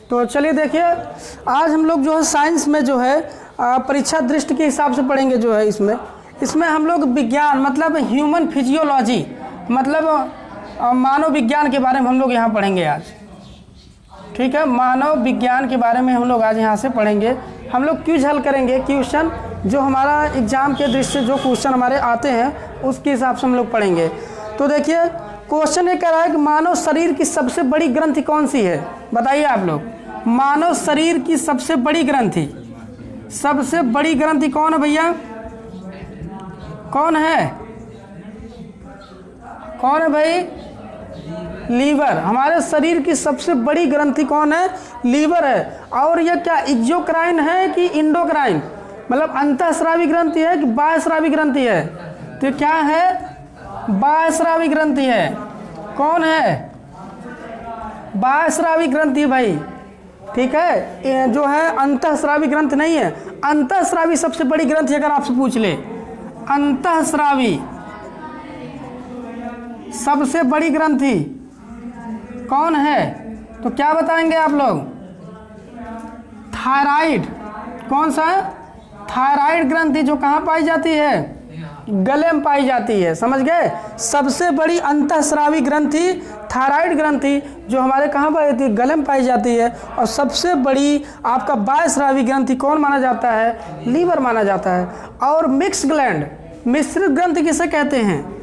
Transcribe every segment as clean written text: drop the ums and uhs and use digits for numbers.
तो चलिए देखिए, आज हम लोग जो है साइंस में जो है परीक्षा दृष्टि के हिसाब से पढ़ेंगे। जो है इसमें हम लोग विज्ञान मतलब ह्यूमन फिजियोलॉजी मतलब मानव विज्ञान के बारे में हम लोग यहाँ पढ़ेंगे आज। ठीक है, मानव विज्ञान के बारे में हम लोग आज यहाँ से पढ़ेंगे। हम लोग क्विज हल करेंगे, क्वेश्चन जो हमारा एग्जाम के दृष्टि से जो क्वेश्चन हमारे आते हैं उसके हिसाब से हम लोग पढ़ेंगे। तो देखिए क्वेश्चन ये कह रहा है कि मानव शरीर की सबसे बड़ी ग्रंथि कौन सी है? बताइए आप लोग, मानव शरीर की सबसे बड़ी ग्रंथि, सबसे बड़ी ग्रंथि कौन है भैया? कौन है? कौन है भाई? लीवर। हमारे शरीर की सबसे बड़ी ग्रंथि कौन है? लीवर है। और यह क्या एक्सोक्राइन है कि इंडोक्राइन, मतलब अंतःस्रावी ग्रंथि है कि बाह्यस्रावी ग्रंथि है? तो क्या है? बाह्यस्रावी ग्रंथि है। कौन है? बाह्यस्रावी ग्रंथि भाई। ठीक है, जो है अंतःस्रावी ग्रंथि नहीं है। अंतःस्रावी सबसे बड़ी ग्रंथि अगर आपसे पूछ ले, अंतःस्रावी सबसे बड़ी ग्रंथि कौन है, तो क्या बताएंगे आप लोग? थायराइड। कौन सा? थायराइड ग्रंथि, जो कहाँ पाई जाती है? गले में पाई जाती है। समझ गए? सबसे बड़ी अंतःस्रावी ग्रंथि थायराइड ग्रंथि, जो हमारे कहाँ पाई जाती है? गले में पाई जाती है। और सबसे बड़ी आपका बाह्यस्रावी ग्रंथि कौन माना जाता है? लीवर माना जाता है। और मिक्स ग्लैंड, मिश्रित ग्रंथि किसे कहते हैं?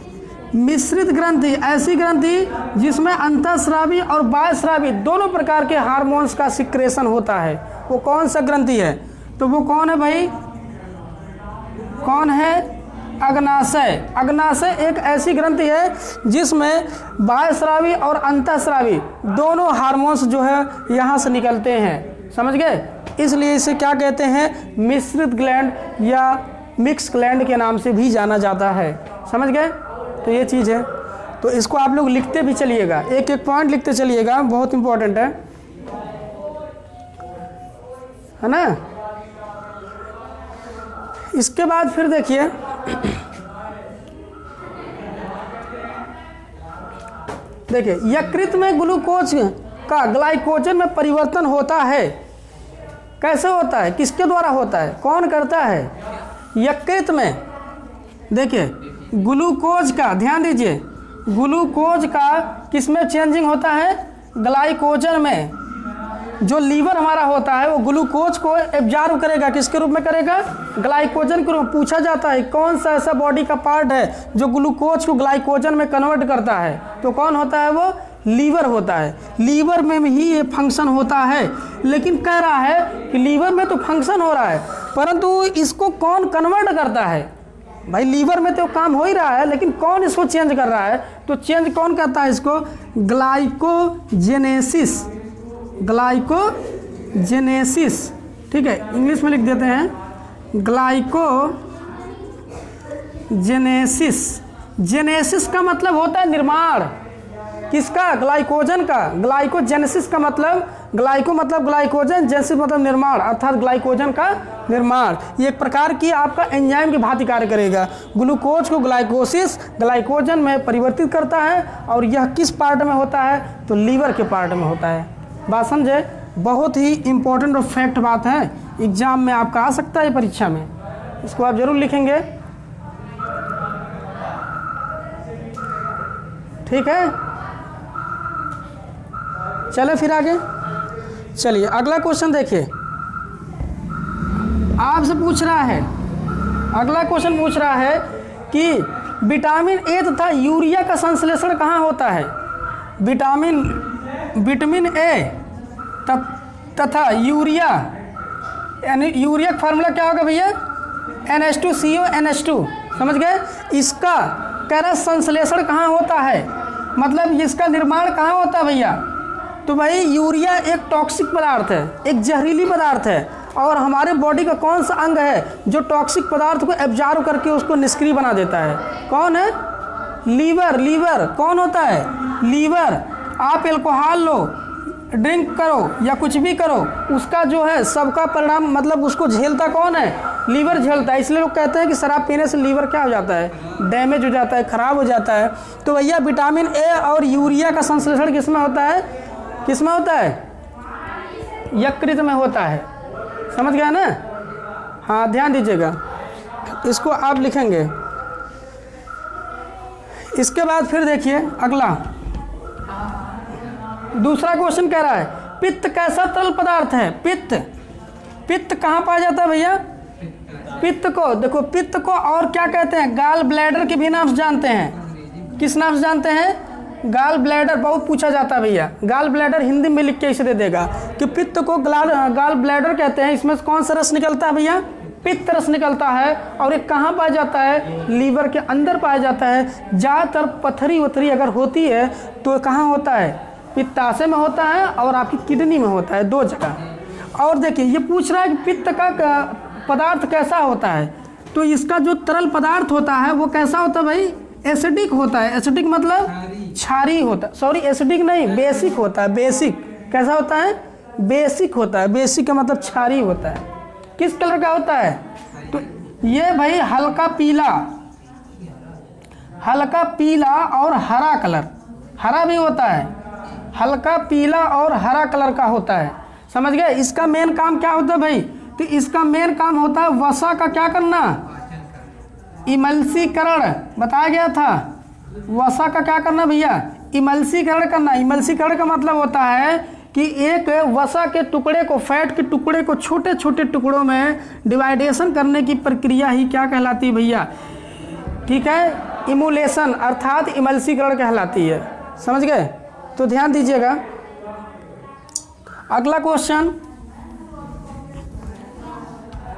मिश्रित ग्रंथि ऐसी ग्रंथि जिसमें अंतःस्रावी और बाह्यस्रावी दोनों प्रकार के हार्मोन्स का सिक्रेशन होता है, वो कौन सा ग्रंथि है? तो वो कौन है भाई? कौन है? अग्नाशय। अग्नाशय एक ऐसी ग्रंथि है जिसमें बाह्यस्रावी और अंतःस्रावी दोनों हार्मोन्स जो है यहाँ से निकलते हैं। समझ गए? इसलिए इसे क्या कहते हैं? मिश्रित ग्लैंड या मिक्स ग्लैंड के नाम से भी जाना जाता है। समझ गए? तो ये चीज़ है। तो इसको आप लोग लिखते भी चलिएगा, एक एक पॉइंट लिखते चलिएगा, बहुत इंपॉर्टेंट है ना। इसके बाद फिर देखिए यकृत में ग्लूकोज का ग्लाइकोजन में परिवर्तन होता है। कैसे होता है? किसके द्वारा होता है? कौन करता है? यकृत में देखिए ग्लूकोज का, ध्यान दीजिए, ग्लूकोज का किसमें चेंजिंग होता है? ग्लाइकोजन में। जो लीवर हमारा होता है वो ग्लूकोज को एब्जॉर्ब करेगा, किसके रूप में करेगा? ग्लाइकोजन के रूप में। पूछा जाता है कौन सा ऐसा बॉडी का पार्ट है जो ग्लूकोज को ग्लाइकोजन में कन्वर्ट करता है, तो कौन होता है? वो लीवर होता है। लीवर में ही ये फंक्शन होता है। लेकिन कह रहा है कि लीवर में तो फंक्शन हो रहा है, परंतु इसको कौन कन्वर्ट करता है? भाई लीवर में तो काम हो ही रहा है, लेकिन कौन इसको चेंज कर रहा है? तो चेंज कौन करता है इसको? ग्लाइकोजेनेसिस। ग्लाइकोजेनेसिस, ठीक है, इंग्लिश में लिख देते हैं ग्लाइकोजेनेसिस। जेनेसिस का मतलब होता है निर्माण। किसका? ग्लाइकोजन का। ग्लाइकोजेनेसिस का मतलब, ग्लाइको मतलब ग्लाइकोजन, जेनेसिस मतलब निर्माण, अर्थात ग्लाइकोजन का निर्माण। ये एक प्रकार की आपका एंजाइम की भांति कार्य करेगा। ग्लूकोज को ग्लाइकोजन में परिवर्तित करता है। और यह किस पार्ट में होता है? तो लीवर के पार्ट में होता है। बात समझे? बहुत ही इंपॉर्टेंट और फैक्ट बात है, एग्जाम में आपका आ सकता है परीक्षा में, इसको आप जरूर लिखेंगे। ठीक है, चले फिर आगे। चलिए अगला क्वेश्चन देखिए, आपसे पूछ रहा है, अगला क्वेश्चन पूछ रहा है कि विटामिन ए तथा यूरिया का संश्लेषण कहाँ होता है? विटामिन ए तथा यूरिया, यानी यूरिया का फार्मूला क्या होगा भैया? NH2CO समझ गए? इसका कह संश्लेषण कहाँ होता है, मतलब इसका निर्माण कहाँ होता है भैया? तो भाई यूरिया एक टॉक्सिक पदार्थ है, एक जहरीली पदार्थ है। और हमारे बॉडी का कौन सा अंग है जो टॉक्सिक पदार्थ को एब्जॉर्ब करके उसको निष्क्रिय बना देता है? कौन है? लीवर। लीवर कौन होता है? लीवर। आप अल्कोहल लो, ड्रिंक करो या कुछ भी करो, उसका जो है सबका परिणाम मतलब उसको झेलता कौन है? लीवर झेलता है। इसलिए लोग कहते हैं कि शराब पीने से लीवर क्या हो जाता है? डैमेज हो जाता है, खराब हो जाता है। तो भैया विटामिन ए और यूरिया का संश्लेषण किसमें होता है? किसमें होता है? यकृत में होता है। समझ गया ना? हाँ, ध्यान दीजिएगा, इसको आप लिखेंगे। इसके बाद फिर देखिए अगला दूसरा क्वेश्चन कह रहा है पित्त कैसा तरल पदार्थ है? पित्त कहाँ पाया जाता है भैया? पित्त को देखो, पित्त को और क्या कहते हैं? गाल ब्लैडर के भी नाम से जानते हैं। किस नाम से जानते हैं? Gall bladder. बहुत पूछा जाता है भैया, गाल ब्लैडर हिंदी में लिख के इसे दे देगा कि पित्त को गाल ब्लैडर कहते हैं। इसमें कौन सा रस निकलता है भैया? पित्त रस निकलता है। और ये कहाँ पाया जाता है? लीवर के अंदर पाया जाता है। ज़्यादातर पथरी वथरी अगर होती है तो कहाँ होता है? पित्ताशय में होता है और आपकी किडनी में होता है, 2 जगह। और देखिए ये पूछ रहा है कि पित्त का पदार्थ कैसा होता है? तो इसका जो तरल पदार्थ होता है वो कैसा होता है भाई? एसिडिक होता है। एसिडिक मतलब क्षारीय होता है। सॉरी, एसिडिक नहीं, बेसिक होता है। बेसिक कैसा होता है? बेसिक होता है। बेसिक का मतलब क्षारीय होता है। किस कलर का होता है? तो ये भाई हल्का पीला और हरा कलर, हरा भी होता है, हल्का पीला और हरा कलर का होता है। समझ गए? इसका मेन काम क्या होता है भाई? तो इसका मेन काम होता है वसा का क्या करना? इमल्सीकरण। बताया गया था वसा का क्या करना भैया? इमल्सीकरण करना। इमल्सीकरण का मतलब होता है कि एक वसा के टुकड़े को, फैट के टुकड़े को छोटे छोटे टुकड़ों में डिवाइडेशन करने की प्रक्रिया ही क्या कहलाती है भैया? ठीक है, इमुलेशन अर्थात इमल्सीकरण कहलाती है। समझ गए? तो ध्यान दीजिएगा। अगला क्वेश्चन,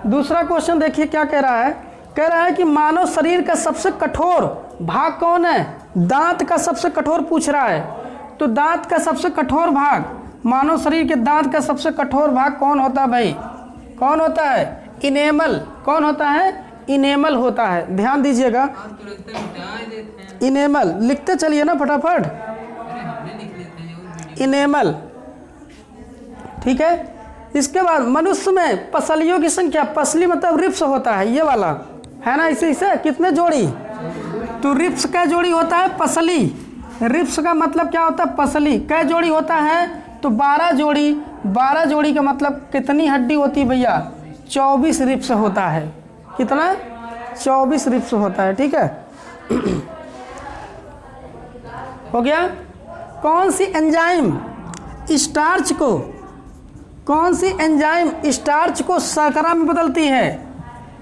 दूसरा क्वेश्चन देखिए क्या कह रहा है। कह रहा है कि मानव शरीर का सबसे कठोर भाग कौन है? दांत का सबसे कठोर पूछ रहा है। तो दांत का सबसे कठोर भाग, मानव शरीर के दांत का सबसे कठोर भाग कौन होता है भाई? कौन होता है? इनेमल। कौन होता है? इनेमल होता है। ध्यान दीजिएगा, इनेमल लिखते चलिए ना फटाफट। इनेमल, ठीक है। इसके बाद मनुष्य में पसलियों की संख्या, पसली मतलब रिप्स होता है, ये वाला है ना। इसे कितने जोड़ी? तो रिप्स का जोड़ी होता है पसली। रिप्स का मतलब क्या होता है? पसली। कै जोड़ी होता है? तो 12 जोड़ी। 12 जोड़ी का मतलब कितनी हड्डी होती है भैया? 24 रिप्स होता है। कितना? 24 रिप्स होता है। ठीक है, हो गया। कौन सी एंजाइम स्टार्च को, कौन सी एंजाइम स्टार्च को शर्करा में बदलती है?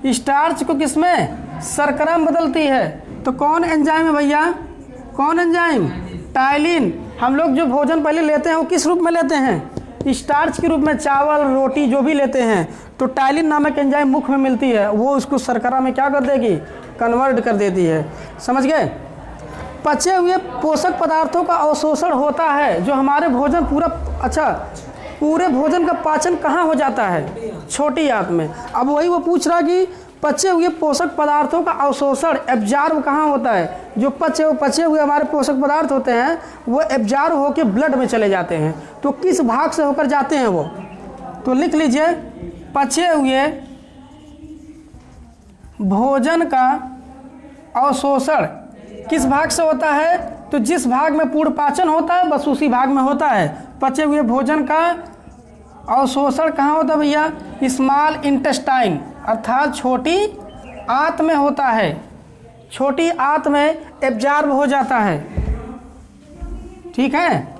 स्टार्च को किसमें? शर्करा में बदलती है। तो कौन एंजाइम है भैया? कौन एंजाइम? टाइलिन। हम लोग जो भोजन पहले लेते हैं वो किस रूप में लेते हैं? स्टार्च के रूप में। चावल रोटी जो भी लेते हैं तो टाइलिन नामक एंजाइम मुख में मिलती है, वो उसको शर्करा में क्या कर देगी? कन्वर्ट कर देती है। समझ गए? पचे हुए पोषक पदार्थों का अवशोषण होता है जो हमारे भोजन पूरे भोजन का पाचन कहाँ हो जाता है? छोटी आंत में। अब वही वो पूछ रहा कि पचे हुए पोषक पदार्थों का अवशोषण, एब्जॉर्ब कहाँ होता है? जो पचे हुए हमारे पोषक पदार्थ होते हैं वो एब्जॉर्ब होकर ब्लड में चले जाते हैं। तो किस भाग से होकर जाते हैं वो? तो लिख लीजिए, पचे हुए भोजन का अवशोषण किस भाग से होता है? तो जिस भाग में पूर्ण पाचन होता है बस उसी भाग में होता है। पचे हुए भोजन का अवशोषण कहाँ होता है भैया? स्मॉल इंटेस्टाइन अर्थात छोटी आंत में होता है। छोटी आंत में एब्जॉर्ब हो जाता है। ठीक है,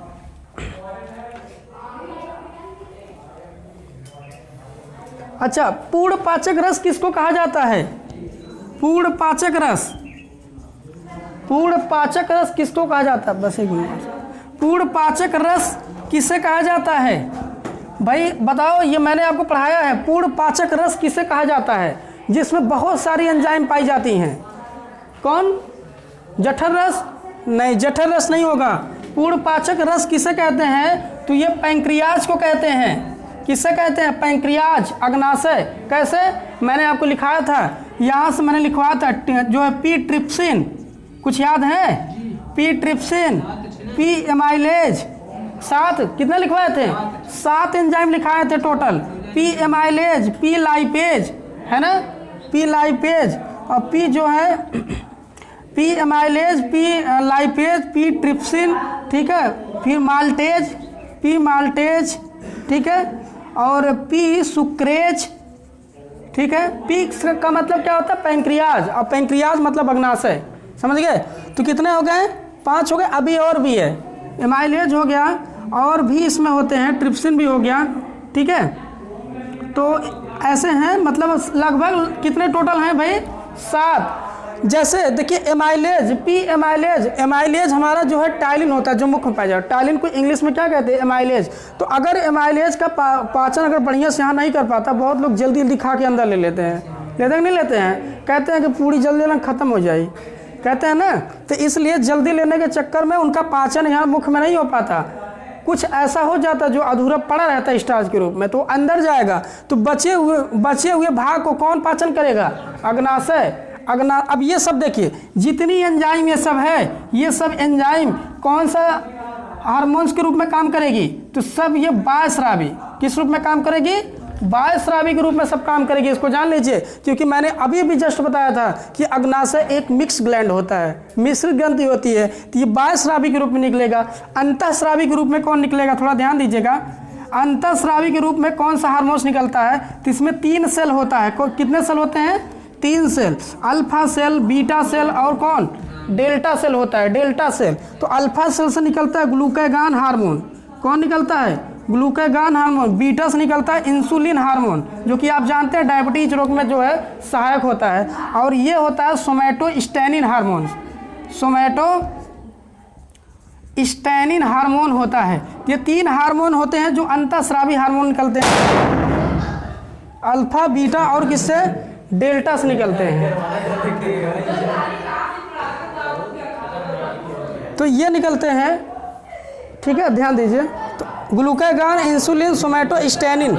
अच्छा, पूर्ण पाचक रस किसको कहा जाता है? पूर्ण पाचक रस, पूर्ण पाचक रस किसको कहा जाता है? बस एक मिनट, पूर्ण पाचक रस किसे कहा जाता है भाई? बताओ, ये मैंने आपको पढ़ाया है। पूर्ण पाचक रस किसे कहा जाता है? जिसमें बहुत सारी एंजाइम पाई जाती हैं। कौन? जठर रस? नहीं, जठर रस नहीं होगा। पूर्ण पाचक रस किसे कहते हैं? तो ये पैंक्रियाज को कहते हैं। किसे कहते हैं? पैंक्रियाज, अग्नाशय। कैसे? मैंने आपको लिखाया था, यहाँ से मैंने लिखवाया था, जो है पी ट्रिप्सिन, कुछ याद है? पी ट्रिप्सिन, पी एमाइलेज, 7 कितने लिखवाए थे? 7 एंजाइम लिखाए थे total. P amylase, P lipase, है ना, पी लाइपेज, और पी जो है P amylase, P lipase, P trypsin, ठीक है, फिर माल्टेज, पी माल्टेज, ठीक है, और पी सुक्रेज, ठीक है। पी का मतलब क्या होता है? पैंक्रियाज, और पैंक्रियाज मतलब अग्नाशय, समझ गए। तो कितने हो गए? 5 हो गए। अभी और भी है, एमाइलेज हो गया, और भी इसमें होते हैं, ट्रिप्सिन भी हो गया, ठीक है। तो ऐसे हैं, मतलब लगभग कितने टोटल हैं भाई? 7। जैसे देखिए एमाइलेज, पी एमाइलेज, एमाइलेज हमारा जो है टाइलिन होता है, जो मुख्य में पाया जाता है। टाइलिन को इंग्लिश में क्या कहते हैं? एमाइलेज। तो अगर एमाइलेज का पाचन अगर बढ़िया से यहाँ नहीं कर पाता, बहुत लोग जल्दी जल्दी खा के अंदर ले लेते हैं, लेते हैं नहीं लेते हैं, कहते हैं कि पूरी जल्दी ना ख़त्म हो जाए, कहते हैं ना। तो इसलिए जल्दी लेने के चक्कर में उनका पाचन यहाँ मुख में नहीं हो पाता, कुछ ऐसा हो जाता जो अधूरा पड़ा रहता है स्टार्च के रूप में, तो अंदर जाएगा। तो बचे हुए भाग को कौन पाचन करेगा? अग्नाशय। अब ये सब देखिए, जितनी एंजाइम ये सब है, ये सब एंजाइम कौन सा हार्मोन्स के रूप में काम करेगी? तो सब ये बायस्रावी किस रूप में काम करेगी? बायस्रावी के रूप में सब काम करेगी। इसको जान लीजिए, क्योंकि मैंने अभी भी जस्ट बताया था कि अग्नाशय एक मिक्स ग्लैंड होता है, मिश्रित ग्रंथि होती है। तो ये बायस्रावी के रूप में निकलेगा। अंतःस्रावी के रूप में कौन निकलेगा? थोड़ा ध्यान दीजिएगा। अंतःस्रावी के रूप में कौन सा हार्मोन्स निकलता है? तो इसमें 3 सेल होता है। कितने सेल होते हैं? 3 cell, alpha cell, beta cell और कौन? डेल्टा सेल होता है, डेल्टा सेल। तो अल्फा सेल से निकलता है ग्लूकागॉन हार्मोन। कौन निकलता है? Glucagon hormone. बीटा से निकलता है इंसुलिन हार्मोन, जो कि आप जानते हैं डायबिटीज रोग में जो है सहायक होता है। और ये होता है सोमैटोस्टैनिन हार्मोन। सोमैटोस्टैनिन हार्मोन होता है। ये 3 हार्मोन होते हैं जो अंतःस्रावी हार्मोन निकलते हैं, अल्फा, बीटा और किससे? डेल्टा से निकलते हैं। तो ये निकलते हैं, ठीक है, ध्यान दीजिए। तो ग्लूकागॉन, इंसुलिन, सोमैटोस्टैनिन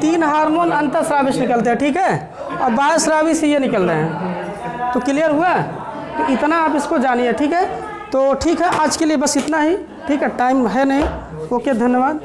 3 हार्मोन अंतःस्रावी से निकलते हैं, ठीक है। और बाह्यस्रावी से ये निकल रहे हैं। तो क्लियर हुआ? तो इतना आप इसको जानिए, ठीक है। तो ठीक है, आज के लिए बस इतना ही, ठीक है, टाइम है नहीं। ओके, धन्यवाद।